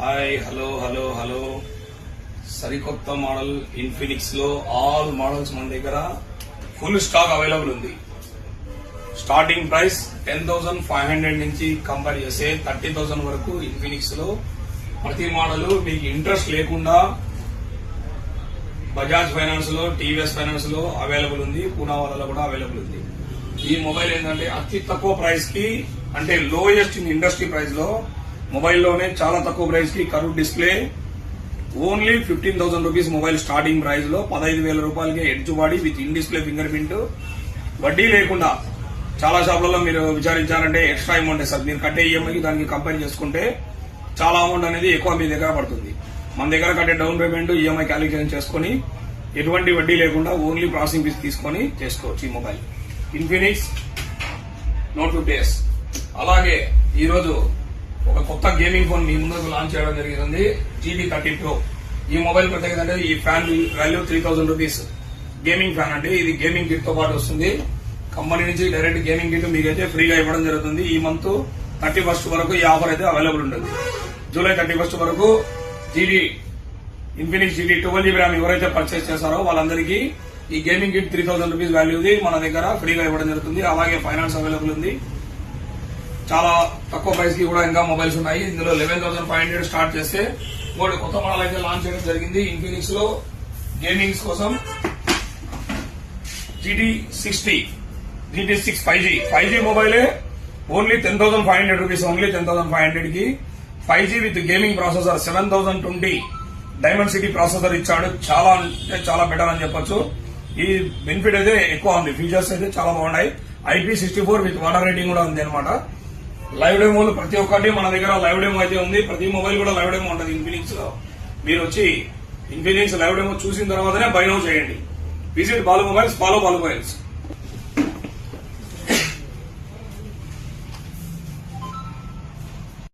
Hi hello సరికొత్త model Infinix లో all models మన దగ్గర ఫుల్ స్టాక్ అవైలబుల్ ఉంది. స్టార్టింగ్ ప్రైస్ 10,500 నుంచి కంపేర్ చేస్తే 30,000 వరకు ఇన్ఫినిక్స్ లో ప్రతి మోడల్ మీకు ఇంట్రెస్ట్ లేకుండా బజాజ్ ఫైనాన్స్ లో, టీవీఎస్ ఫైనాన్స్ లో అవైలబుల్ ఉంది. పూనావాలలో కూడా అవైలబుల్ ఉంది. ఈ మొబైల్ ఏంటంటే అతి తక్కువ ప్రైస్ కి, అంటే లోయెస్ట్ ఇన్ ఇండస్ట్రీ ప్రైస్ లో మొబైల్లోనే చాలా తక్కువ ప్రైస్ కి curve display only 15,000 rupees mobile starting price లో 15,000 రూపాయలకి edge body with in display finger print వడ్డీ లేకుండా. చాలా షాపులలో మీరు విచారించారంటే ఎక్స్ట్రా అమౌంట్ సార్ మీరు కట్టే ఈఎంఐకి దానికి కంపేర్ చేసుకుంటే చాలా అమౌంట్ అనేది ఎక్కువ మీ దగ్గర పడుతుంది. మన దగ్గర కట్టే డౌన్ పేమెంట్ ఈఎంఐ క్యాలిక్యులేషన్ చేసుకుని ఎటువంటి వడ్డీ లేకుండా ఓన్లీ ప్రాసెసింగ్ ఫీస్ తీసుకొని చేసుకోవచ్చు ఈ మొబైల్ ఇన్ఫినిక్స్ నోట్ 50s. అలాగే ఈ రోజు ఒక కొత్త గేమింగ్ ఫోన్ మీ ముందుకు లాంచ్ చేయడం జరిగింది, GT30 Pro. ఈ మొబైల్ ప్రత్యేకత అంటే ఈ fan value 3,000 rupees. Gaming fan అంటే ఇది గేమింగ్ కిట్ తో పాటు వస్తుంది. కంపెనీ నుంచి డైరెక్ట్ గేమింగ్ కిట్ మీకైతే ఫ్రీగా ఇవ్వడం జరుగుతుంది. ఈ మంత్ 31st వరకు ఈ ఆఫర్ అయితే అవైలబుల్ ఉంటుంది. జూలై 31st వరకు ఇన్ఫినిక్స్ GT 12GB RAM ఎవరైతే పర్చేస్ చేస్తారో వాళ్ళందరికీ ఈ గేమింగ్ కిట్ 3,000 రూపీస్ వాల్యూది మన దగ్గర ఫ్రీగా ఇవ్వడం జరుగుతుంది. అలాగే ఫైనాన్స్ అవైలబుల్ ఉంది. చాలా తక్కువ ప్రైస్ కి కూడా ఇంకా మొబైల్స్ ఉన్నాయి. ఇందులో 11,500 స్టార్ట్ చేస్తే ఇంకోటి కొత్త మోడల్ అయితే లాంచ్ చేయడం జరిగింది ఇన్ఫినిక్స్ లో గేమింగ్స్ కోసం. GT60 GT6 5G మొబైలే only 10,500 rupees. Only 10,500 కి 5G with gaming processor 7020 diamond city processor ఇచ్చాడు. చాలా అంటే చాలా బెటర్ అని చెప్పొచ్చు. ఈ బెనిఫిట్ అయితే ఎక్కువ ఉంది. ఫీచర్స్ అయితే చాలా బాగున్నాయి. IP64 విత్ వాటర్ రేటింగ్ కూడా ఉంది అనమాట. లైవ్ డెమోలు ప్రతి ఒక్కటి మన దగ్గర లైవ్ డెమో అయితే ఉంది. ప్రతి మొబైల్ కూడా లైవ్ డెమో ఉంటుంది ఇన్ఫినిక్స్ లో. మీరు వచ్చి ఇన్ఫినిక్స్ లైవ్ డెమో చూసిన తర్వాతనే బై నౌ చేయండి. Visit Balu mobiles, follow Balu mobiles.